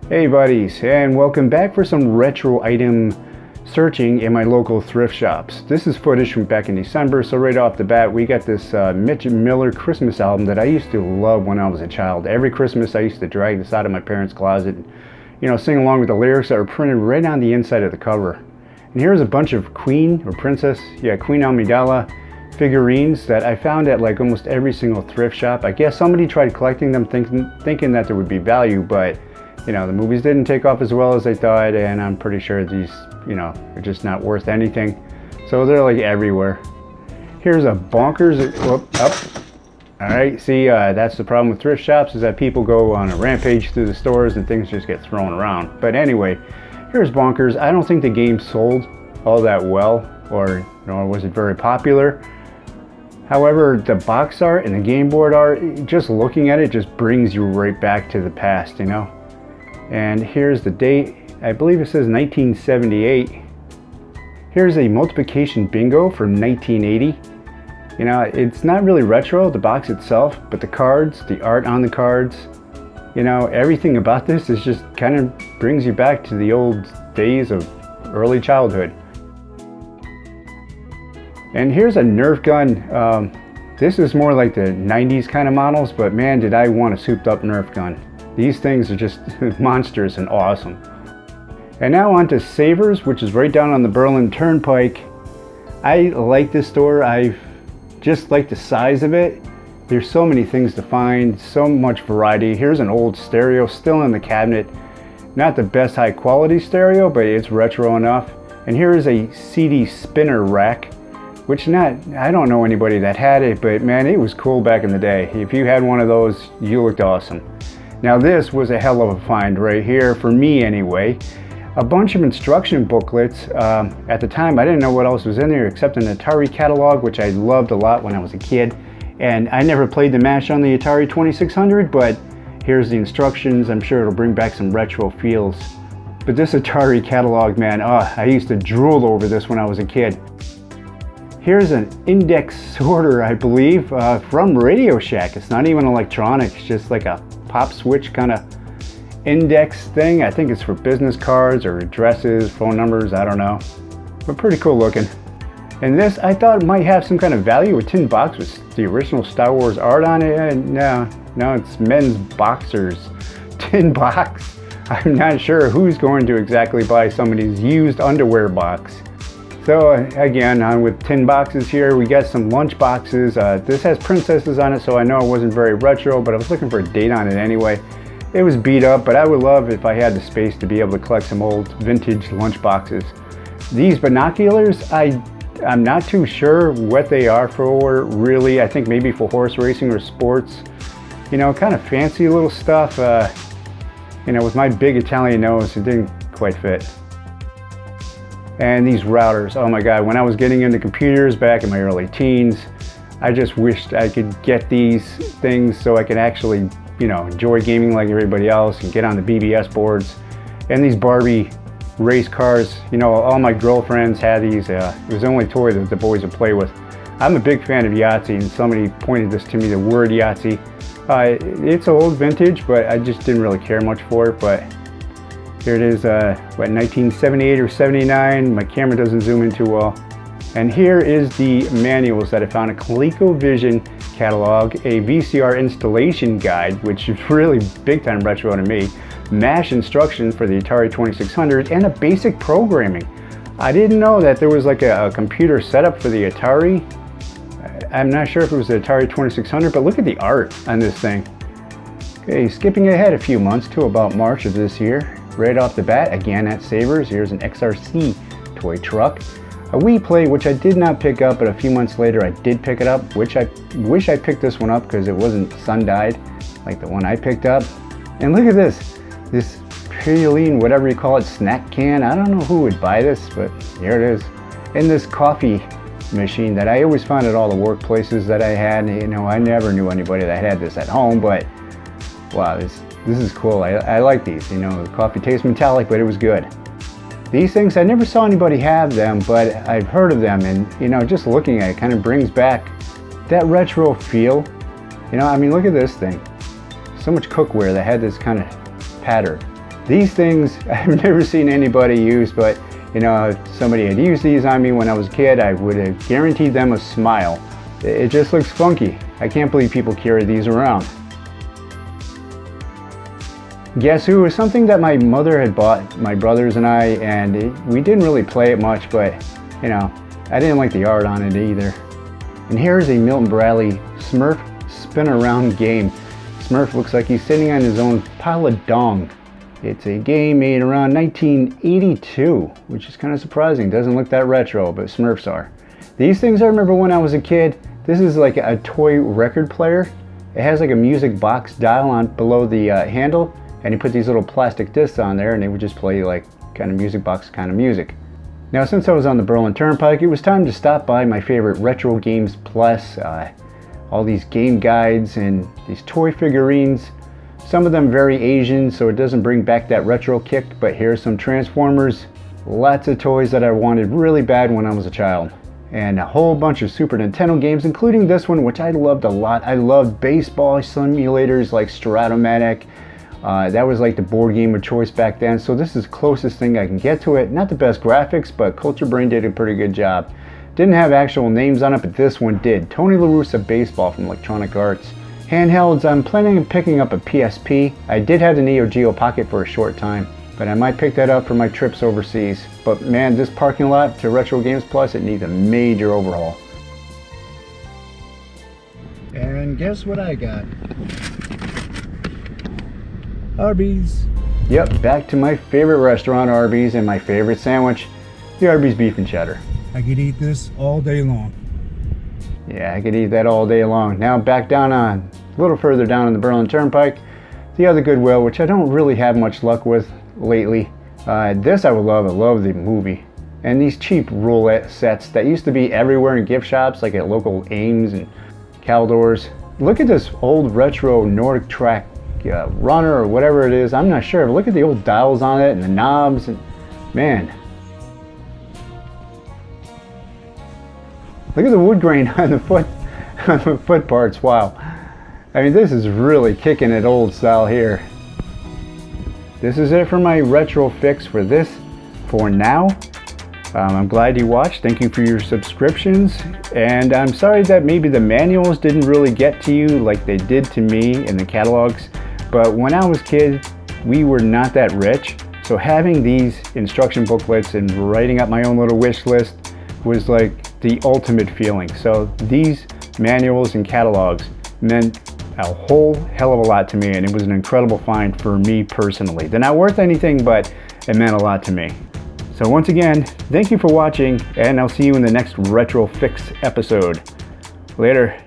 Hey buddies, and welcome back for some retro item searching in my local thrift shops. This is footage from back in December, so right off the bat we got this Mitch Miller Christmas album that I used to love when I was a child. Every Christmas I used to drag this out of my parents' closet and, sing along with the lyrics that were printed right on the inside of the cover. And here's a bunch of Queen Amidala figurines that I found at like almost every single thrift shop. I guess somebody tried collecting them thinking that there would be value, but the movies didn't take off as well as they thought, and I'm pretty sure these, are just not worth anything. So they're like everywhere. Here's a bonkers, up. All right, see, that's the problem with thrift shops, is that people go on a rampage through the stores and things just get thrown around. But anyway, here's bonkers. I don't think the game sold all that well, or was it very popular. However, the box art and the game board art, just looking at it just brings you right back to the past, And here's the date. I believe it says 1978. Here's a multiplication bingo from 1980. It's not really retro, the box itself, but the cards, the art on the cards, everything about this is just kind of brings you back to the old days of early childhood. And here's a Nerf gun. This is more like the 90s kind of models, but man, did I want a souped up Nerf gun. These things are just monstrous and awesome. And now on to Savers, which is right down on the Berlin Turnpike. I like this store. I just like the size of it. There's so many things to find, so much variety. Here's an old stereo still in the cabinet. Not the best high quality stereo, but it's retro enough. And here is a CD spinner rack, which I don't know anybody that had it, but man, it was cool back in the day. If you had one of those, you looked awesome. Now this was a hell of a find right here, for me anyway. A bunch of instruction booklets. At the time, I didn't know what else was in there except an Atari catalog, which I loved a lot when I was a kid. And I never played the MASH on the Atari 2600, but here's the instructions. I'm sure it'll bring back some retro feels. But this Atari catalog, man, I used to drool over this when I was a kid. Here's an index sorter, I believe, from Radio Shack. It's not even electronic, it's just like a pop switch kind of index thing. I think it's for business cards or addresses, phone numbers, I don't know. But pretty cool looking. And this, I thought it might have some kind of value, a tin box with the original Star Wars art on it. And no, it's men's boxers. Tin box. I'm not sure who's going to exactly buy somebody's used underwear box. So again, on with tin boxes here, we got some lunch boxes. This has princesses on it, so I know it wasn't very retro, but I was looking for a date on it anyway. It was beat up, but I would love if I had the space to be able to collect some old vintage lunch boxes. These binoculars, I'm not too sure what they are for, really. I think maybe for horse racing or sports. Kind of fancy little stuff. With my big Italian nose, it didn't quite fit. And these routers, oh my God, when I was getting into computers back in my early teens, I just wished I could get these things so I could actually, enjoy gaming like everybody else and get on the BBS boards. And these Barbie race cars, all my girlfriends had these. It was the only toy that the boys would play with. I'm a big fan of Yahtzee, and somebody pointed this to me, the word Yahtzee. It's old vintage, but I just didn't really care much for it. But here it is, 1978 or 79. My camera doesn't zoom in too well. And here is the manuals that I found, a ColecoVision catalog, a VCR installation guide, which is really big time retro to me, MASH instructions for the Atari 2600, and a basic programming. I didn't know that there was like a computer setup for the Atari. I'm not sure if it was the Atari 2600, but look at the art on this thing. Okay, skipping ahead a few months to about March of this year. Right off the bat, again at Savers, here's an XRC toy truck. A Wii Play, which I did not pick up, but a few months later I did pick it up, which I wish I picked this one up because it wasn't sun-dyed like the one I picked up. And look at this praline, whatever you call it, snack can. I don't know who would buy this, but here it is. And this coffee machine that I always found at all the workplaces that I had. I never knew anybody that had this at home, but wow, this is cool. I like these. The coffee tastes metallic, but it was good. These things, I never saw anybody have them, but I've heard of them, and just looking at it kind of brings back that retro feel. Look at this thing. So much cookware that had this kind of pattern. These things I've never seen anybody use, but you know, if somebody had used these on me when I was a kid, I would have guaranteed them a smile. It just looks funky. I can't believe people carry these around. Guess Who is something that my mother had bought my brothers and I, and we didn't really play it much, but you know, I didn't like the art on it either. And here's a Milton Bradley Smurf spin around game. Smurf looks like he's sitting on his own pile of dong. It's a game made around 1982, which is kind of surprising. Doesn't look that retro, but Smurfs are. These things I remember when I was a kid. This is like a toy record player. It has like a music box dial on below the handle, and you put these little plastic discs on there and they would just play like kind of music box kind of music. Now, since I was on the Berlin Turnpike, it was time to stop by my favorite Retro Games Plus. All these game guides and these toy figurines. Some of them very Asian, so it doesn't bring back that retro kick, but here's some Transformers. Lots of toys that I wanted really bad when I was a child. And a whole bunch of Super Nintendo games, including this one, which I loved a lot. I loved baseball simulators like Stratomatic. That was like the board game of choice back then, so this is the closest thing I can get to it. Not the best graphics, but Culture Brain did a pretty good job. Didn't have actual names on it, but this one did. Tony La Russa Baseball from Electronic Arts. Handhelds, I'm planning on picking up a PSP. I did have the Neo Geo Pocket for a short time, but I might pick that up for my trips overseas. But man, this parking lot to Retro Games Plus, it needs a major overhaul. And guess what I got? Arby's. Yep, back to my favorite restaurant, Arby's, and my favorite sandwich, the Arby's Beef and Cheddar. I could eat this all day long. Yeah, I could eat that all day long. Now back down on, a little further down on the Berlin Turnpike, the other Goodwill, which I don't really have much luck with lately. This I would love. I love the movie. And these cheap roulette sets that used to be everywhere in gift shops, like at local Ames and Caldors. Look at this old retro Nordic Track runner or whatever it is. I'm not sure, but look at the old dials on it and the knobs. And man. Look at the wood grain on the foot parts. Wow. I mean, this is really kicking it old style here. This is it for my retro fix for this for now. I'm glad you watched. Thank you for your subscriptions. And I'm sorry that maybe the manuals didn't really get to you like they did to me in the catalogs. But when I was a kid, we were not that rich. So having these instruction booklets and writing up my own little wish list was like the ultimate feeling. So these manuals and catalogs meant a whole hell of a lot to me, and it was an incredible find for me personally. They're not worth anything, but it meant a lot to me. So once again, thank you for watching, and I'll see you in the next Retro Fix episode. Later.